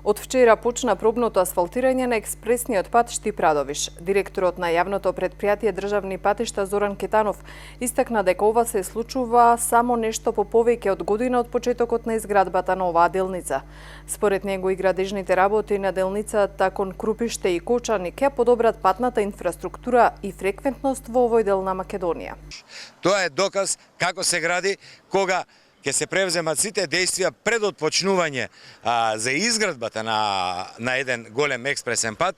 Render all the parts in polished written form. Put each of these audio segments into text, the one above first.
Од вчера почна пробното асфалтирање на експресниот пат Штип-Радовиш. Директорот на јавното предпријатие Државни патишта Зоран Кетанов истакна дека ова се случува само нешто по повеќе од година од почетокот на изградбата на оваа делница. Според него и градежните работи на делницата кон Крупиште и Кочани ќе подобрат патната инфраструктура и фреквентност во овој дел на Македонија. Тоа е доказ како се гради кога ќе се превземат сите действија пред отпочнување за изградбата на еден голем експресен пат.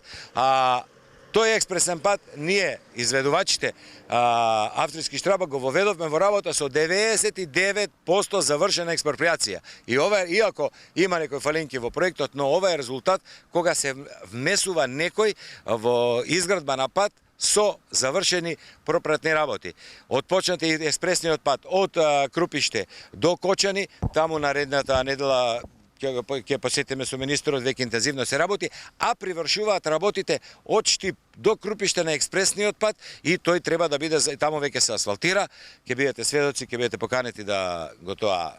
Тој експресен пат ние, изведувачите, австрийски Штрабак, го воведовме во работа со 99% завршена експроприација. И ова, иако има некои фалинки во проектот, но ова е резултат кога се внесува некој во изградба на пат со завршени пропратни работи. Отпочнати експресниот пат од Крупиште до Кочани, таму наредната недела ќе посетиме со министерот, веќе интензивно се работи, а привршуваат работите од Штип до Крупиште на експресниот пат и тој треба да биде, таму веќе се асфалтира, ќе бидете сведоци, ќе бидете поканети да го тоа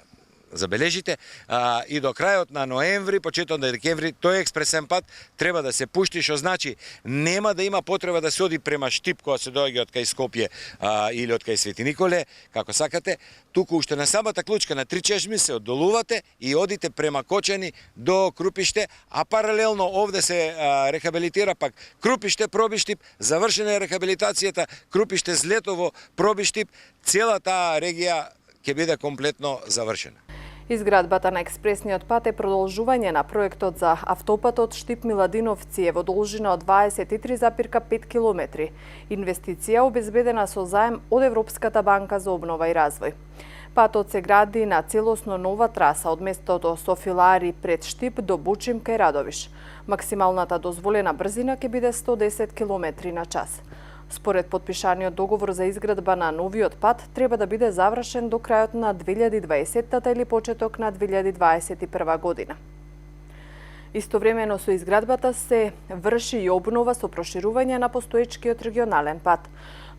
забележите, и до крајот на ноември, почетокот на декември, тој експресен пат треба да се пушти, што значи нема да има потреба да се оди према Штип кога се доаѓа од кај Скопје или од кај Свети Николе, како сакате, туку уште на самата клучка на 3 чешми се оддолувате и одите према Кочани до Крупиште, а паралелно овде се рехабилитира пак Крупиште, Пробиштип, завршена е рехабилитацијата Крупиште, Злетово, Пробиштип, цела таа регија ќе биде комплетно завршена. Изградбата на експресниот пат е продолжување на проектот за автопатот Штип-Миладиновци е во должина од 23,5 км. Инвестиција обезбедена со заем од Европската банка за обнова и развој. Патот се гради на целосно нова траса од местото Софилари пред Штип до Бучим кај Радовиш. Максималната дозволена брзина ќе биде 110 км на час. Според подпишаниот договор за изградба на новиот пат треба да биде завршен до крајот на 2020 или почеток на 2021 година. Истовремено со изградбата се врши и обнова со проширување на постоечкиот регионален пат.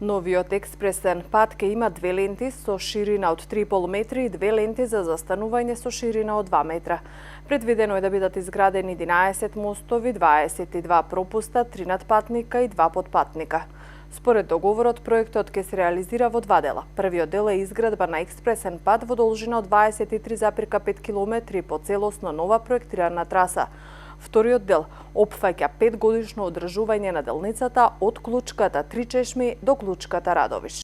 Новиот експресен пат ќе има 2 ленти со ширина од 3,5 метри и 2 ленти за застанување со ширина од 2 метра. Предвидено е да бидат изградени 11 мостови, 22 пропуста, 3 надпатника и 2 подпатника. Според договорот, проектот ќе се реализира во 2 дела. Првиот дел е изградба на експресен пат во должина од 23,5 км по целосно нова проектирана траса. Вториот дел опфаќа 5 годишно одржување на делницата од клучката Три чешми до клучката Радовиш.